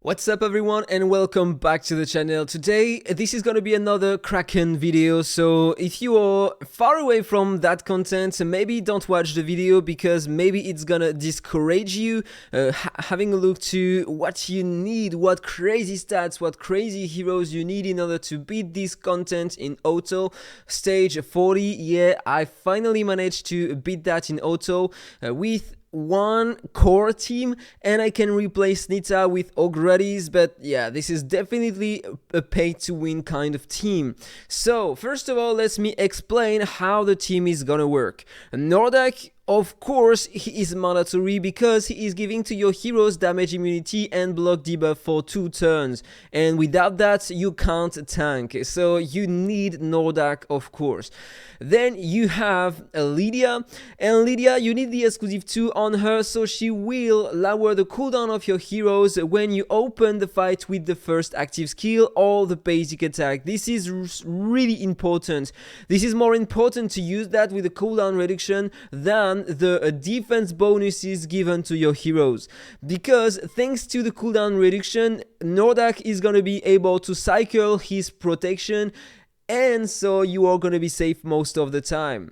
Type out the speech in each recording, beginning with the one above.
What's up everyone and welcome back to the channel. Today this is gonna be another Kraken video, so if you are far away from that content, maybe don't watch the video because maybe it's gonna discourage you having a look to what you need, what crazy stats, what crazy heroes you need in order to beat this content in auto. Stage 40, yeah, I finally managed to beat that in auto with one core team, and I can replace Nita with Ogredis, but yeah, this is definitely a pay to win kind of team. So first of all, let me explain how the team is gonna work. Nordak, of course, he is mandatory because he is giving to your heroes damage immunity and block debuff for 2 turns, and without that you can't tank, so you need Nordak, of course. Then you have Lydia, and Lydia, you need the exclusive 2 on her, so she will lower the cooldown of your heroes when you open the fight with the first active skill or the basic attack. This is really important. This is more important to use that with the cooldown reduction than the defense bonuses given to your heroes, because thanks to the cooldown reduction, Nordak is gonna be able to cycle his protection, and so you are gonna be safe most of the time.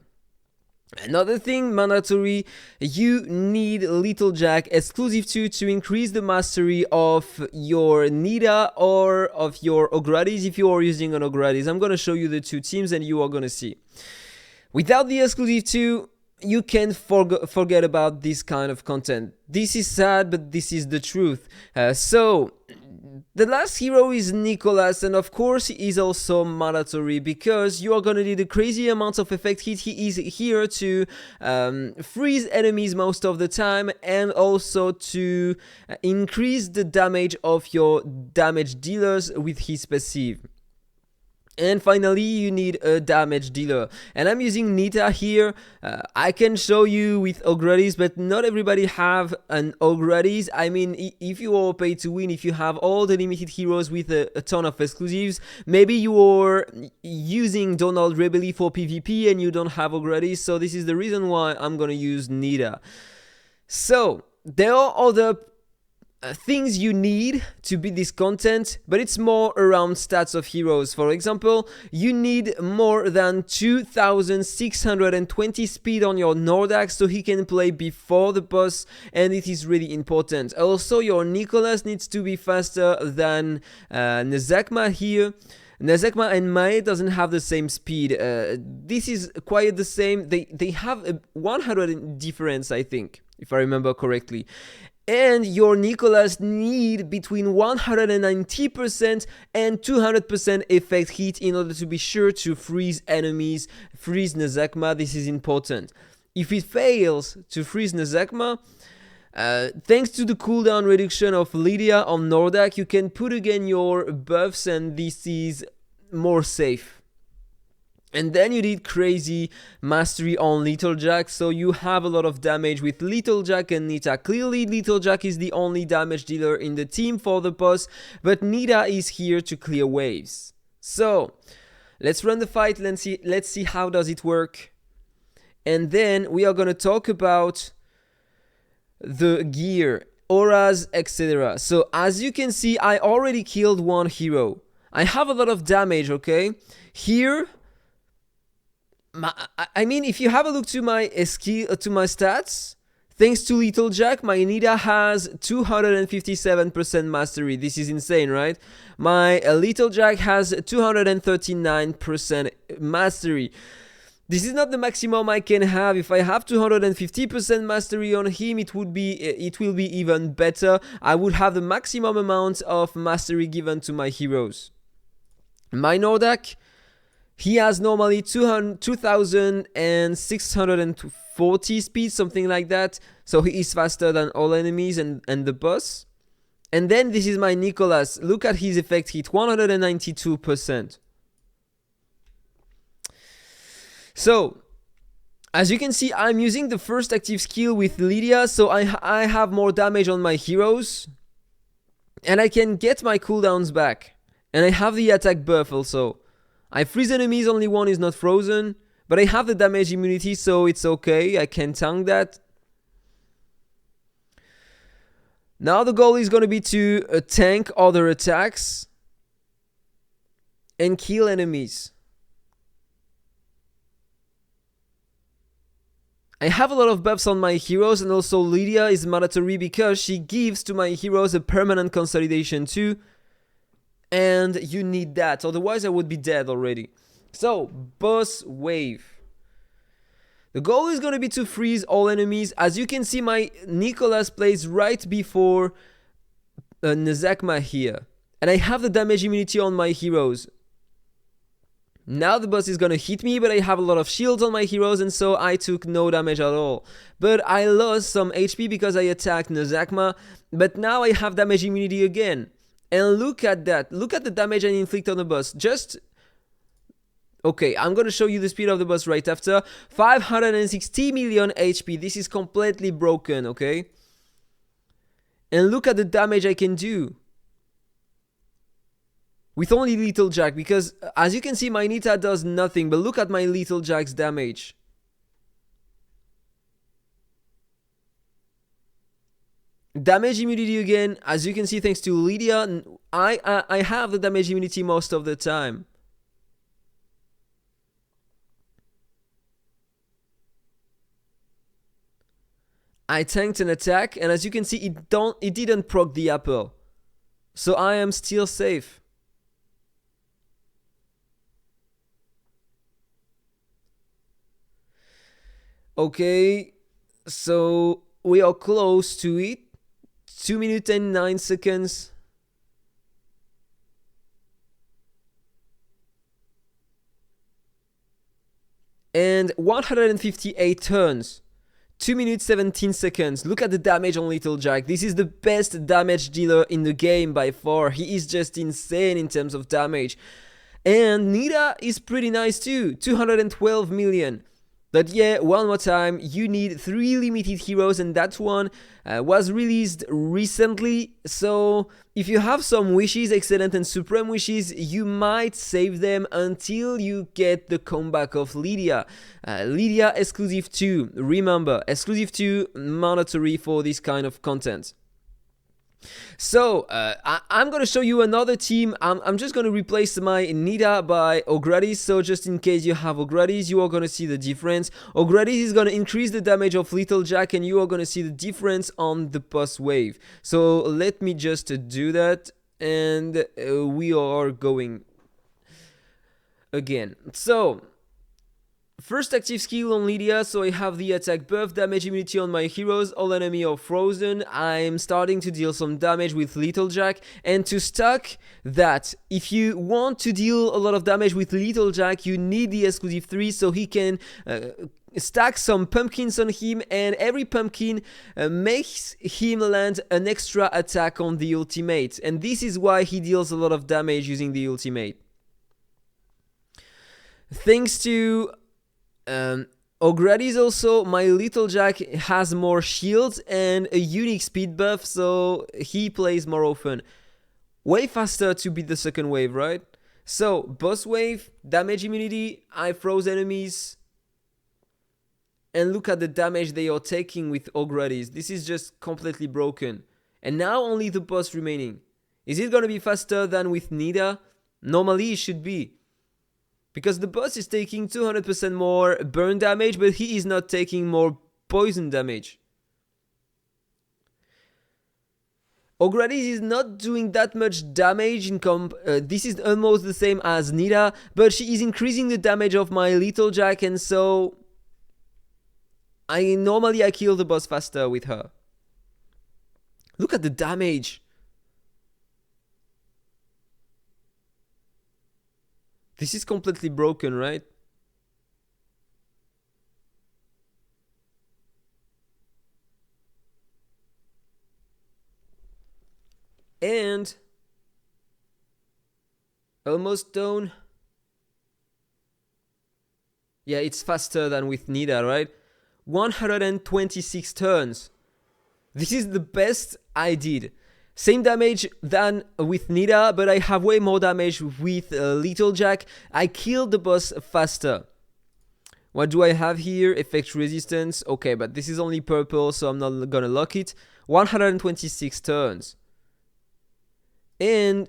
Another thing mandatory, you need Little Jack exclusive 2 to increase the mastery of your Nita or of your Ogredis if you are using an Ogredis. I'm gonna show you the 2 teams and you are gonna see. Without the exclusive 2, you can forget about this kind of content. This is sad, but this is the truth. So the last hero is Nicholas, and of course he is also mandatory because you are gonna need a crazy amount of effect hit. He is here to freeze enemies most of the time, and also to increase the damage of your damage dealers with his passive. And finally, you need a damage dealer, and I'm using Nita here. I can show you with Ogredis, but not everybody have an Ogredis. I mean, if you are pay to win, if you have all the limited heroes with a ton of exclusives, maybe you are using Donald Rebelli for PvP and you don't have Ogredis, so this is the reason why I'm gonna use Nita. So there are other things you need to beat this content, but it's more around stats of heroes. For example, you need more than 2620 speed on your Nordak so he can play before the boss, and it is really important. Also, your Nicholas needs to be faster than Nezakma here. Nezakma and Mae doesn't have the same speed. This is quite the same. They have a 100 difference, I think, if I remember correctly. And your Nicholas need between 190% and 200% effect hit in order to be sure to freeze enemies, freeze Nezakma. This is important. If it fails to freeze Nezakma, thanks to the cooldown reduction of Lydia on Nordak, you can put again your buffs, and this is more safe. And then you need crazy mastery on Little Jack, so you have a lot of damage with Little Jack and Nita. Clearly, Little Jack is the only damage dealer in the team for the boss, but Nita is here to clear waves. So let's run the fight. Let's see how does it work, and then we are gonna talk about the gear, auras, etc. So as you can see, I already killed one hero. I have a lot of damage. Okay, here. I mean, if you have a look to my stats, thanks to Little Jack, my Nita has 257% mastery. This is insane, right? My Little Jack has 239% mastery. This is not the maximum I can have. If I have 250% mastery on him, it will be even better. I would have the maximum amount of mastery given to my heroes. My Nordak, he has normally 2640 speed, something like that. So he is faster than all enemies and the boss. And then this is my Nicholas. Look at his effect hit, 192%. So as you can see, I'm using the first active skill with Lydia, so I have more damage on my heroes. And I can get my cooldowns back. And I have the attack buff also. I freeze enemies, only one is not frozen, but I have the damage immunity, so it's okay, I can tank that. Now the goal is going to be to tank other attacks and kill enemies. I have a lot of buffs on my heroes, and also Lydia is mandatory because she gives to my heroes a permanent consolidation too. And you need that, otherwise I would be dead already. So, boss wave. The goal is going to be to freeze all enemies. As you can see, my Nicholas plays right before Nezakma here. And I have the damage immunity on my heroes. Now the boss is going to hit me, but I have a lot of shields on my heroes, and so I took no damage at all. But I lost some HP because I attacked Nezakma, but now I have damage immunity again. And look at that. Look at the damage I inflict on the boss. Just... Okay, I'm gonna show you the speed of the boss right after. 560 million HP. This is completely broken, okay? And look at the damage I can do. With only Little Jack, because as you can see, my Nita does nothing. But look at my Little Jack's damage. Damage immunity again. As you can see, thanks to Lydia, I have the damage immunity most of the time. I tanked an attack, and as you can see, it didn't proc the apple. So I am still safe. Okay, so we are close to it. 2 minutes and 9 seconds. And 158 turns. 2 minutes 17 seconds. Look at the damage on Little Jack. This is the best damage dealer in the game by far. He is just insane in terms of damage. And Nita is pretty nice too. 212 million. But yeah, one more time, you need 3 limited heroes, and that one was released recently. So if you have some wishes, excellent and supreme wishes, you might save them until you get the comeback of Lydia. Lydia exclusive 2, remember, exclusive 2, mandatory for this kind of content. So, I'm gonna show you another team. I'm just gonna replace my Nita by Ogradis, so just in case you have Ogradis, you are gonna see the difference. Ogradis is gonna increase the damage of Little Jack, and you are gonna see the difference on the boss wave. So, let me just do that, and we are going again. So, first active skill on Lydia, so I have the attack buff, damage immunity on my heroes, all enemy are frozen. I'm starting to deal some damage with Little Jack, and to stack that, if you want to deal a lot of damage with Little Jack, you need the exclusive 3 so he can stack some pumpkins on him, and every pumpkin makes him land an extra attack on the ultimate, and this is why he deals a lot of damage using the ultimate. Thanks to Ogradis also, my Little Jack has more shields and a unique speed buff, so he plays more often. Way faster to beat the second wave, right? So, boss wave, damage immunity, I froze enemies. And look at the damage they are taking with Ogradis. This is just completely broken. And now only the boss remaining. Is it gonna be faster than with Nita? Normally it should be. Because the boss is taking 200% more burn damage, but he is not taking more poison damage. Ogradis is not doing that much damage in comp. This is almost the same as Nita, but she is increasing the damage of my Little Jack, and so normally I kill the boss faster with her. Look at the damage. This is completely broken, right? And almost done. Yeah, it's faster than with Nita, right? 126 turns. This is the best I did. Same damage than with Nita, but I have way more damage with Little Jack. I killed the boss faster. What do I have here? Effect resistance. Okay, but this is only purple, so I'm not gonna lock it. 126 turns. And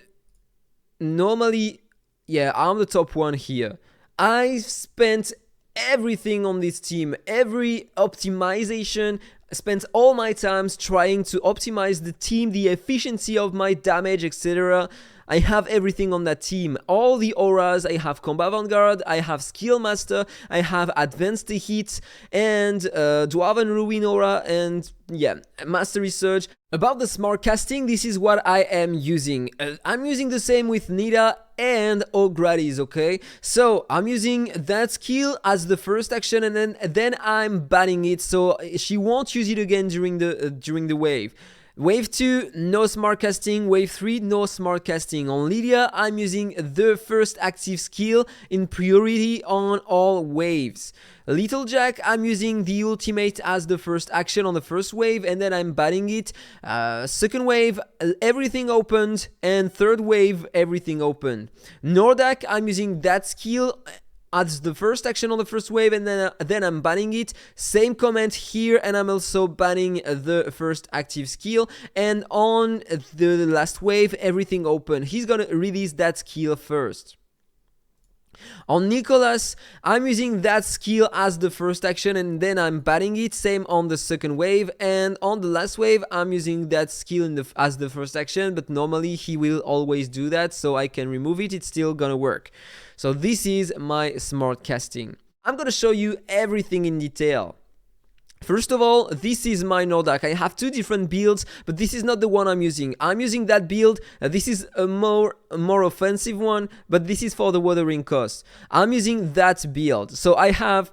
normally, yeah, I'm the top one here. I've spent everything on this team, every optimization, spent all my times trying to optimize the team, the efficiency of my damage, etc. I have everything on that team, all the auras. I have Combat Vanguard, I have Skill Master, I have Advanced Hit, and Dwarven Ruin Aura, and yeah, Mastery Surge. About the smart casting, this is what I am using. I'm using the same with Nida and O'Grady's, okay? So I'm using that skill as the first action, and then I'm banning it, so she won't use it again during the wave. Wave 2, no smart casting. Wave 3, no smart casting. On Lydia, I'm using the first active skill in priority on all waves. Little Jack, I'm using the ultimate as the first action on the first wave, and then I'm banning it. Second wave, everything opened, and third wave, everything opened. Nordak, I'm using that skill as the first action on the first wave, and then I'm banning it. Same comment here, and I'm also banning the first active skill. And on the last wave, everything open. He's gonna release that skill first. On Nicholas, I'm using that skill as the first action, and then I'm banning it. Same on the second wave, and on the last wave, I'm using that skill as the first action, but normally he will always do that, so I can remove it. It's still gonna work. So this is my smart casting. I'm gonna show you everything in detail. First of all, this is my Nordak. I have two different builds, but this is not the one I'm using. I'm using that build. This is a more offensive one, but this is for the Wuthering Coast. I'm using that build. So I have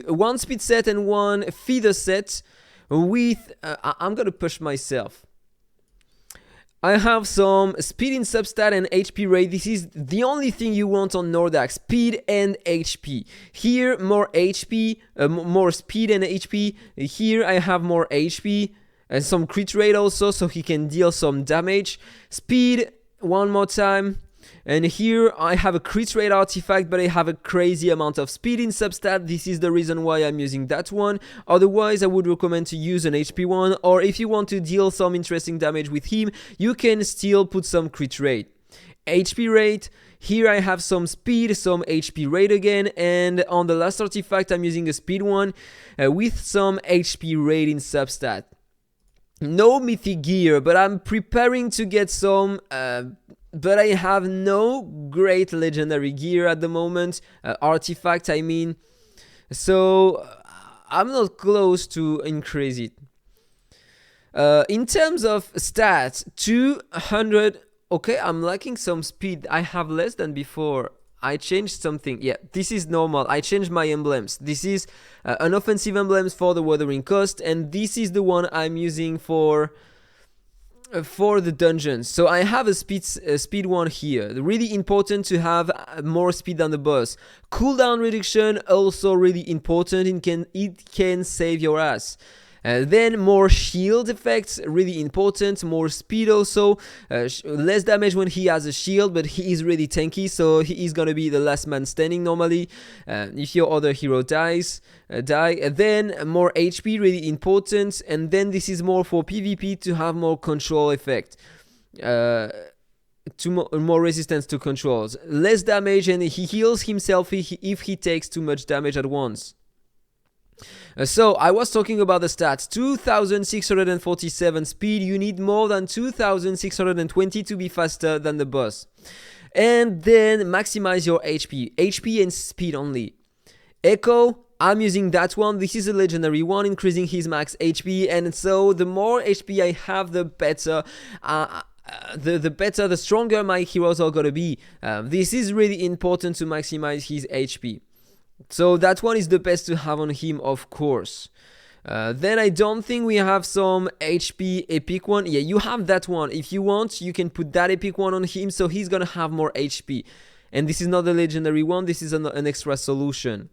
one speed set and one feeder set with... I'm gonna push myself. I have some speed in substat and HP rate. This is the only thing you want on Nordak, speed and HP. Here, more HP, more speed and HP. Here, I have more HP and some crit rate also, so he can deal some damage. Speed, one more time. And here I have a crit rate artifact, but I have a crazy amount of speed in substat. This is the reason why I'm using that one. Otherwise, I would recommend to use an HP one, or if you want to deal some interesting damage with him, you can still put some crit rate. HP rate, here I have some speed, some HP rate again, and on the last artifact I'm using a speed one with some HP rate in substat. No mythic gear, but I'm preparing to get some... but I have no great legendary gear at the moment, artifact I mean, so I'm not close to increase it. In terms of stats, 200, okay, I'm lacking some speed, I have less than before. I changed something, yeah, this is normal, I changed my emblems. This is an offensive emblems for the Wuthering Coast, and this is the one I'm using for the dungeons. So I have a speed one here. Really important to have more speed than the boss. Cooldown reduction also really important. It can save your ass. Then more shield effects, really important. More speed also. Less damage when he has a shield, but he is really tanky, so he is gonna be the last man standing normally. If your other hero dies. Then more HP, really important. And then this is more for PvP to have more control effect. More resistance to controls. Less damage, and he heals himself if he takes too much damage at once. So I was talking about the stats. 2647 speed. You need more than 2620 to be faster than the boss. And then maximize your HP and speed only. Echo, I'm using that one. This is a legendary one, increasing his max HP, and so the more HP I have, the better. The stronger my heroes are gonna be. This is really important to maximize his HP. So that one is the best to have on him, of course. Then I don't think we have some HP epic one. Yeah, you have that one. If you want, you can put that epic one on him, so he's gonna have more HP. And this is not a legendary one, this is an extra solution.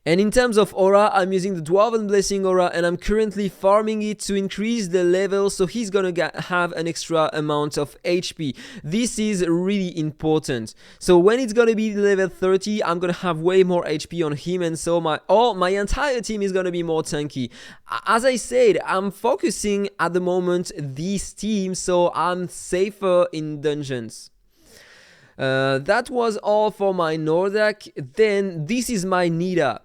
And in terms of aura, I'm using the Dwarven Blessing aura, and I'm currently farming it to increase the level, so he's gonna have an extra amount of HP. This is really important. So when it's gonna be level 30, I'm gonna have way more HP on him, and so my entire team is gonna be more tanky. As I said, I'm focusing at the moment this team, so I'm safer in dungeons. That was all for my Nordak. Then this is my Nida.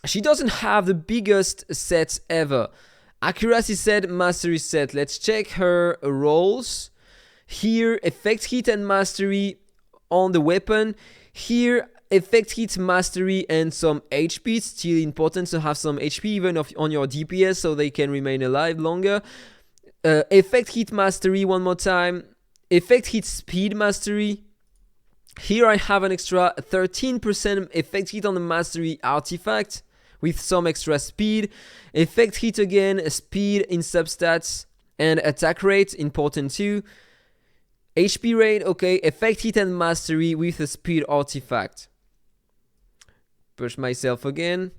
She doesn't have the biggest set ever. Accuracy set, mastery set. Let's check her rolls. Here, effect hit and mastery on the weapon. Here, effect hit, mastery, and some HP. It's still important to have some HP even on your DPS so they can remain alive longer. Effect hit mastery one more time. Effect hit speed mastery. Here I have an extra 13% effect hit on the mastery artifact with some extra speed. Effect hit again, speed in substats, and attack rate, important too. HP rate, okay, effect hit and mastery with a speed artifact. Push myself again.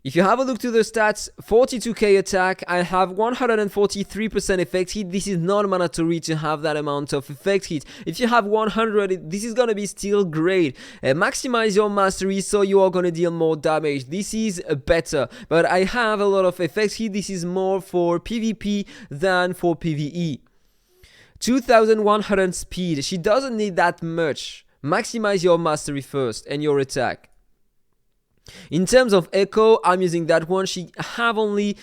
If you have a look to the stats, 42k attack, I have 143% effect hit. This is not mandatory to have that amount of effect hit. If you have 100, this is gonna be still great. Maximize your mastery so you are gonna deal more damage. This is better, but I have a lot of effect hit. This is more for PvP than for PvE. 2100 speed, she doesn't need that much. Maximize your mastery first and your attack. In terms of echo, I'm using that one. She has only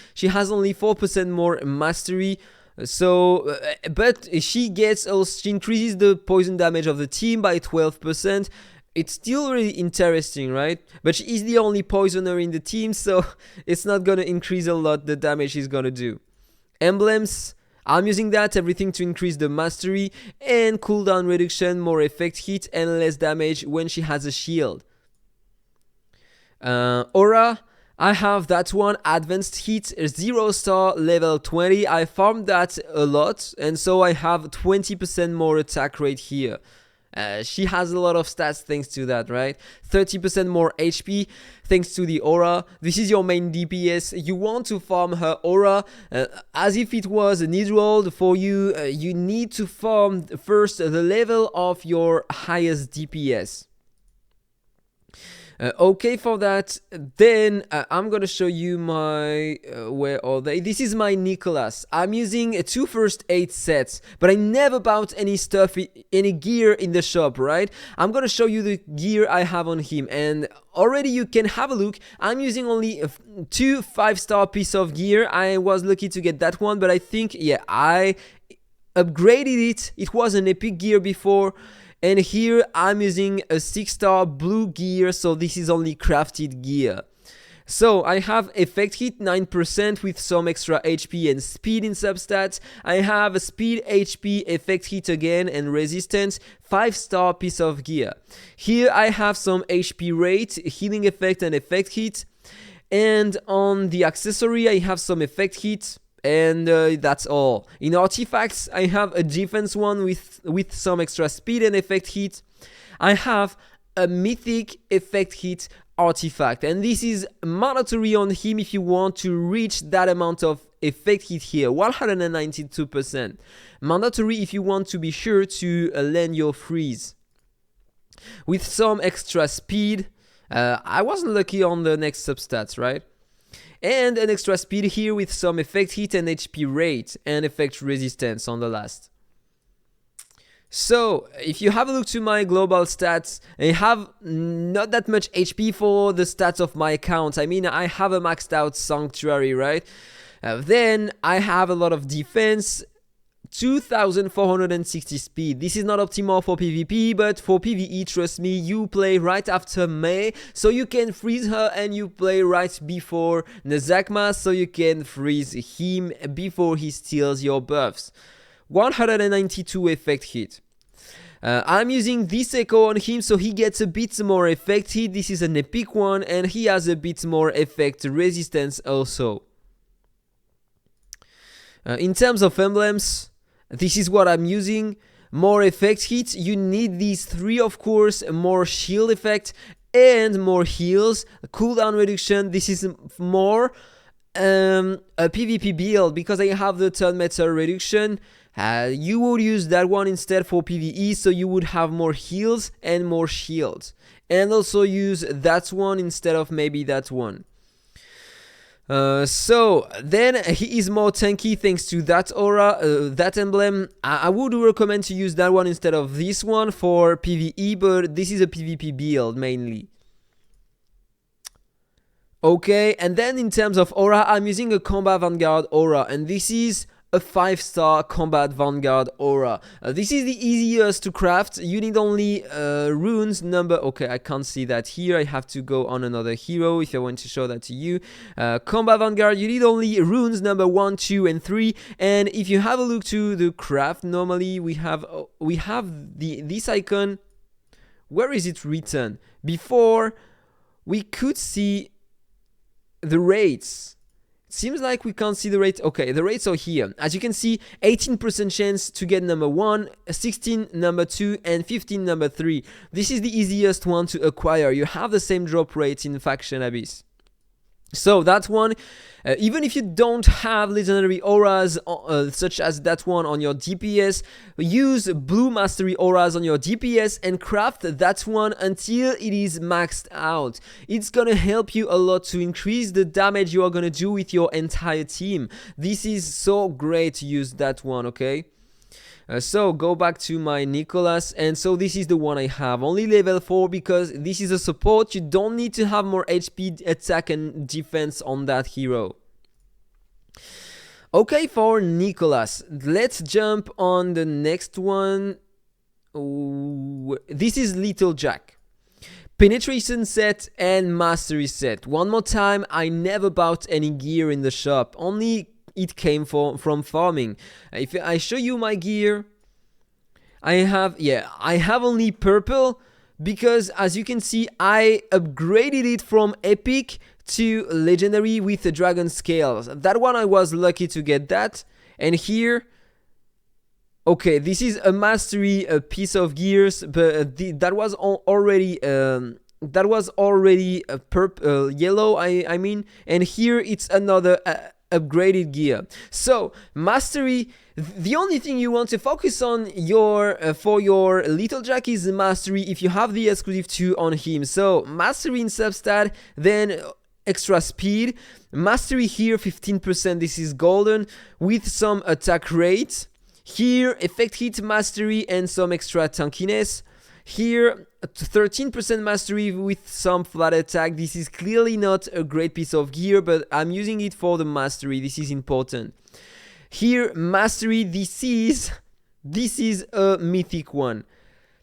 4% more mastery. So, but she increases the poison damage of the team by 12%. It's still really interesting, right? But she is the only poisoner in the team, so it's not gonna increase a lot the damage she's gonna do. Emblems, I'm using that, everything to increase the mastery and cooldown reduction, more effect hit and less damage when she has a shield. Aura, I have that one, advanced hit, 0-star, level 20. I farmed that a lot, and so I have 20% more attack rate here. She has a lot of stats thanks to that, right? 30% more HP thanks to the aura. This is your main DPS. You want to farm her aura as if it was a need roll for you. You need to farm first the level of your highest DPS. Okay, for that, then I'm gonna show you my where are they? This is my Nicholas. I'm using 2 first aid sets, but I never bought any stuff, any gear in the shop, right? I'm gonna show you the gear I have on him, and already you can have a look. I'm using only 2 5-star piece of gear. I was lucky to get that one, but I think, yeah, I upgraded it. It was an epic gear before. And here I'm using a 6-star blue gear, so this is only crafted gear. So I have effect hit 9% with some extra HP and speed in substats. I have a speed, HP, effect hit again and resistance, 5-star piece of gear. Here I have some HP rate, healing effect and effect hit. And on the accessory I have some effect hit. And that's all. In artifacts, I have a defense one with some extra speed and effect hit. I have a mythic effect hit artifact, and this is mandatory on him if you want to reach that amount of effect hit here, 192%. Mandatory if you want to be sure to land your freeze. With some extra speed, I wasn't lucky on the next substats, right? And an extra speed here with some effect hit and HP rate and effect resistance on the last. So, if you have a look to my global stats, I have not that much HP for the stats of my account. I mean, I have a maxed out sanctuary, right? Then I have a lot of defense, 2460 speed. This is not optimal for PvP, but for PvE, trust me, you play right after May, so you can freeze her, and you play right before Nazakma, so you can freeze him before he steals your buffs. 192 effect hit. I'm using this echo on him, so he gets a bit more effect hit. This is an epic one, and he has a bit more effect resistance also. In terms of emblems, this is what I'm using. More effect hit. You need these 3, of course. More shield effect and more heals, cooldown reduction. This is more a PvP build because I have the turn meter reduction. You would use that one instead for PvE, so you would have more heals and more shields, and also use that one instead of maybe that one. So then he is more tanky thanks to that aura, that emblem. I would recommend to use that one instead of this one for PvE, but this is a PvP build mainly. Okay, and then in terms of aura, I'm using a Combat Vanguard aura, and this is a 5-star Combat Vanguard aura. This is the easiest to craft. You need only runes number... Okay, I can't see that here. I have to go on another hero if I want to show that to you. Combat Vanguard, you need only runes number 1, 2, and 3. And if you have a look to the craft, normally we have this icon. Where is it written? Before, we could see the rates. Seems like we can't see the rate. Okay, the rates are here. As you can see, 18% chance to get number 1, 16 number 2, and 15 number 3. This is the easiest one to acquire. You have the same drop rate in Faction Abyss. So that one, even if you don't have legendary auras such as that one on your DPS, use blue mastery auras on your DPS and craft that one until it is maxed out. It's gonna help you a lot to increase the damage you are gonna do with your entire team. This is so great to use that one, okay? So go back to my Nicholas, and so this is the one I have, only level 4 because this is a support. You don't need to have more HP, attack and defense on that hero. Okay, for Nicholas, let's jump on the next one. This is Little Jack. Penetration set and mastery set. One more time, I never bought any gear in the shop, only it came from farming. If I show you my gear, I have only purple because as you can see I upgraded it from epic to legendary with the dragon scales. That one I was lucky to get that. And here, okay, this is a mastery piece of gears, but that was already yellow, I mean, and here it's another upgraded gear. So mastery, the only thing you want to focus on for your Little Jack is mastery if you have the exclusive 2 on him. So mastery in substat, then extra speed. Mastery here 15%, this is golden with some attack rate. Here effect hit mastery and some extra tankiness. Here 13% mastery with some flat attack. This is clearly not a great piece of gear, but I'm using it for the mastery. This is important. Here mastery, this is a mythic one.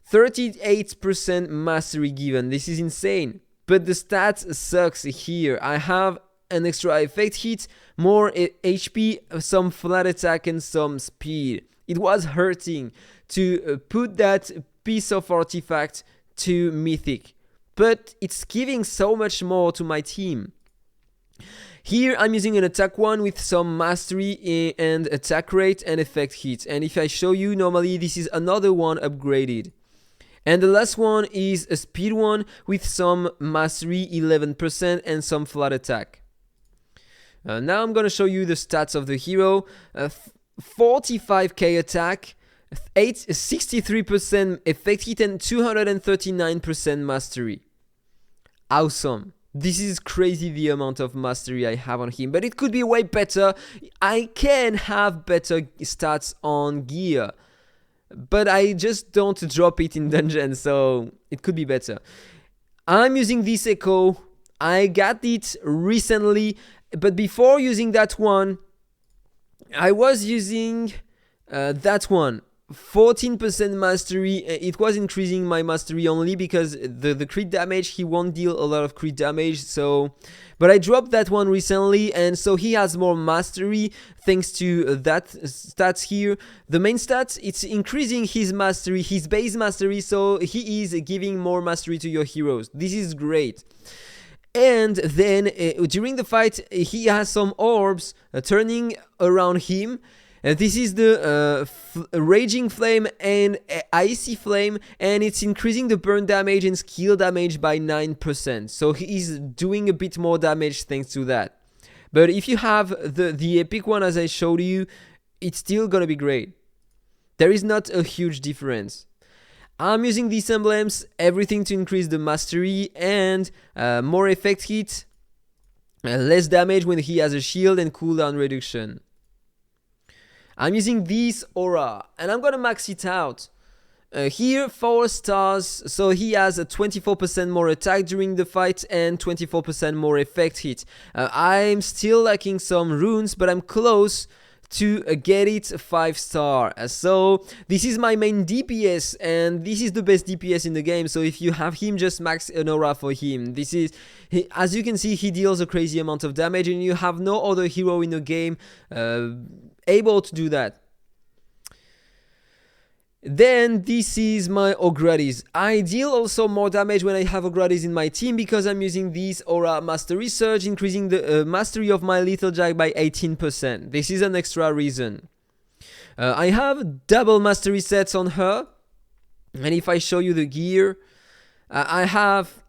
38% mastery given. This is insane. But the stats sucks here. I have an extra effect hit, more HP, some flat attack and some speed. It was hurting to put that piece of artifact to mythic, but it's giving so much more to my team. Here I'm using an attack one with some mastery and attack rate and effect hit, and if I show you, normally this is another one upgraded. And the last one is a speed one with some mastery 11% and some flat attack. Now I'm gonna show you the stats of the hero. 45k attack, 63% effect hit and 239% mastery. Awesome. This is crazy, the amount of mastery I have on him, but it could be way better. I can have better stats on gear, but I just don't drop it in dungeon, so it could be better. I'm using this echo. I got it recently, but before using that one, I was using that one. 14% mastery. It was increasing my mastery only because the crit damage, he won't deal a lot of crit damage, so but I dropped that one recently, and so he has more mastery thanks to that stats here. The main stats, it's increasing his mastery, his base mastery, so he is giving more mastery to your heroes. This is great. And then during the fight he has some orbs turning around him. This is the Raging Flame and Icy Flame, and it's increasing the burn damage and skill damage by 9%. So he's doing a bit more damage thanks to that. But if you have the epic one as I showed you, it's still gonna be great. There is not a huge difference. I'm using these emblems, everything to increase the mastery and more effect hit, less damage when he has a shield, and cooldown reduction. I'm using this aura and I'm gonna max it out. Here 4 stars, so he has a 24% more attack during the fight and 24% more effect hit. I'm still lacking some runes, but I'm close to get it 5-star. So this is my main DPS, and this is the best DPS in the game. So if you have him, just max an aura for him. This is, as you can see, he deals a crazy amount of damage, and you have no other hero in the game able to do that. Then this is my Ogradis. I deal also more damage when I have Ogradis in my team because I'm using this Aura Mastery Surge, increasing the mastery of my Little Jack by 18%. This is an extra reason. I have double mastery sets on her, and if I show you the gear, I have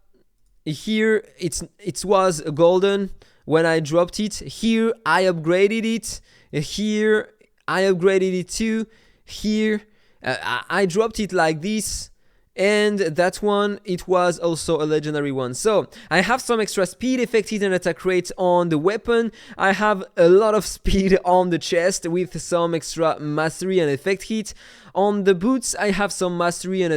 here it was golden when I dropped it. Here I upgraded it. Here I upgraded it too. Here I dropped it like this, and that one, it was also a legendary one. So I have some extra speed, effect hit, and attack rate on the weapon. I have a lot of speed on the chest with some extra mastery and effect hit. On the boots, I have some mastery and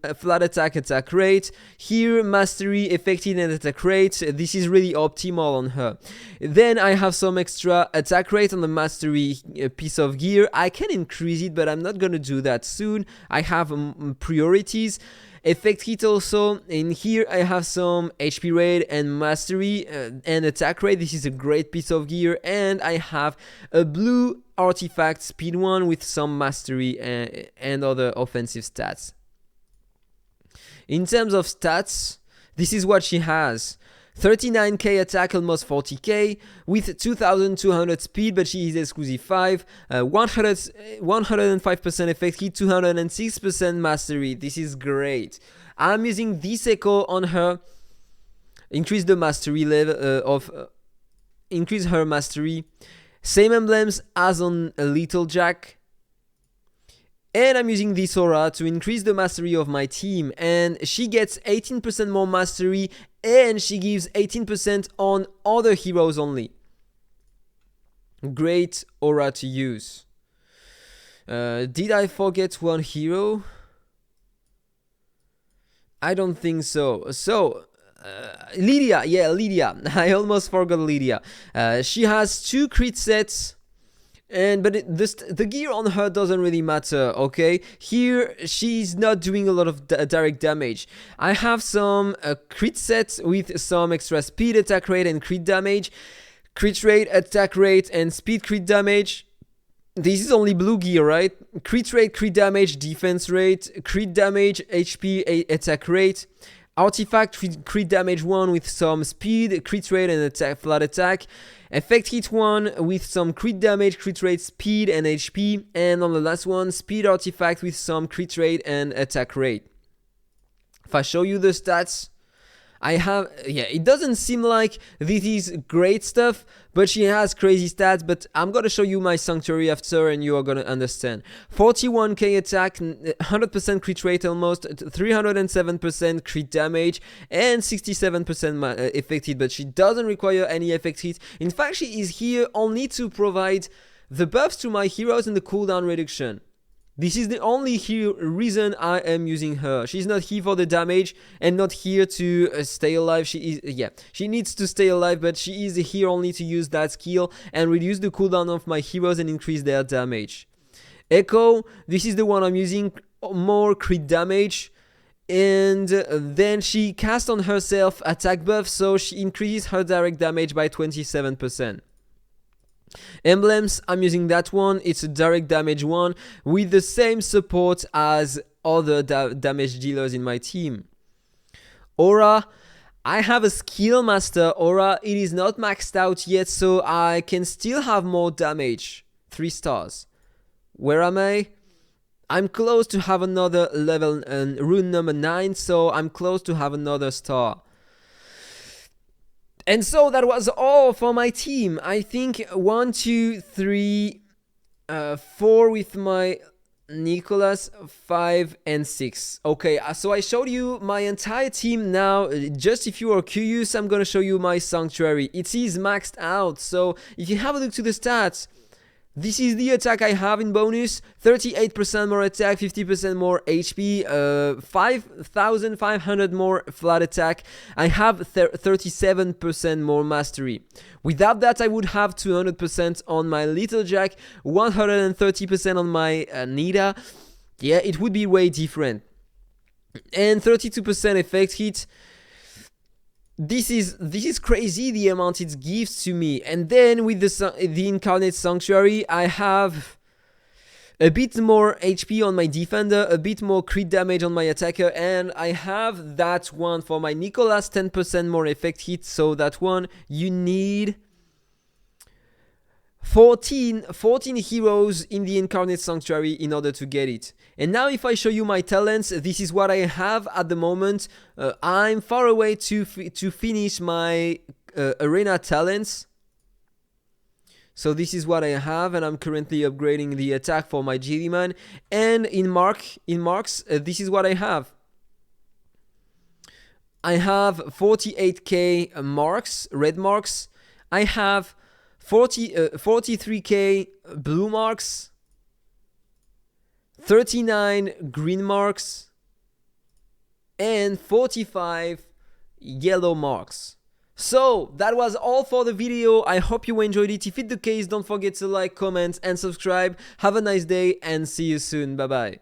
a flat attack rate. Here, mastery, effect hit, and attack rate. This is really optimal on her. Then I have some extra attack rate on the mastery piece of gear. I can increase it, but I'm not gonna do that soon. I have priorities. Effect hit also. In here I have some HP rate and mastery and attack rate. This is a great piece of gear. And I have a blue artifact speed one with some mastery and other offensive stats. In terms of stats, this is what she has. 39k attack, almost 40k, with 2200 speed, but she is exclusive 5, 105% effect hit, 206% mastery. This is great. I'm using this echo on her, increase the mastery level increase her mastery. Same emblems as on a Little Jack. And I'm using this aura to increase the mastery of my team, and she gets 18% more mastery, and she gives 18% on other heroes only. Great aura to use. Did I forget one hero? I don't think so. So, Lydia, yeah, Lydia. I almost forgot Lydia. She has 2 crit sets. But the gear on her doesn't really matter, okay? Here, she's not doing a lot of direct damage. I have some crit sets with some extra speed, attack rate, and crit damage. Crit rate, attack rate, and speed crit damage. This is only blue gear, right? Crit rate, crit damage, defense rate, crit damage, HP, attack rate. Artifact, crit damage 1 with some speed, crit rate, and flat attack. Effect hit 1 with some crit damage, crit rate, speed, and HP. And on the last one, speed artifact with some crit rate and attack rate. If I show you the stats, I have, yeah, it doesn't seem like this is great stuff, but she has crazy stats. But I'm gonna show you my Sanctuary after, and you are gonna understand. 41k attack, 100% crit rate almost, 307% crit damage, and 67% effect hit. But she doesn't require any effect hit. In fact, she is here only to provide the buffs to my heroes and the cooldown reduction. This is the only reason I am using her. She's not here for the damage and not here to stay alive. She needs to stay alive, but she is here only to use that skill and reduce the cooldown of my heroes and increase their damage. Echo, this is the one I'm using, more crit damage. And then she casts on herself attack buff, so she increases her direct damage by 27%. Emblems, I'm using that one. It's a direct damage one with the same support as other damage dealers in my team. Aura, I have a skill master aura. It is not maxed out yet, so I can still have more damage. 3 stars. Where am I? I'm close to have another level and rune number 9, so I'm close to have another star. And so that was all for my team. I think 1, 2, 3, 4 with my Nicholas, 5 and 6. Okay, so I showed you my entire team. Now just if you are curious, I'm gonna show you my sanctuary. It is maxed out, so if you have a look to the stats, this is the attack I have in bonus: 38% more attack, 50% more HP, 5,500 more flat attack. I have 37% more mastery. Without that, I would have 200% on my Little Jack, 130% on my Nita. Yeah, it would be way different. And 32% effect hit. This is crazy, the amount it gives to me. And then with the Incarnate Sanctuary, I have a bit more HP on my defender, a bit more crit damage on my attacker, and I have that one for my Nicholas, 10% more effect hit. So that one, you need 14 heroes in the Incarnate Sanctuary in order to get it. And now if I show you my talents, this is what I have at the moment. I'm far away to finish my arena talents. So this is what I have, and I'm currently upgrading the attack for my Jellyman. And in marks, this is what I have. I have 48k marks, red marks. I have 43k blue marks, 39 green marks, and 45 yellow marks. So that was all for the video. I hope you enjoyed it. If it's the case, don't forget to like, comment and subscribe. Have a nice day and see you soon. Bye bye.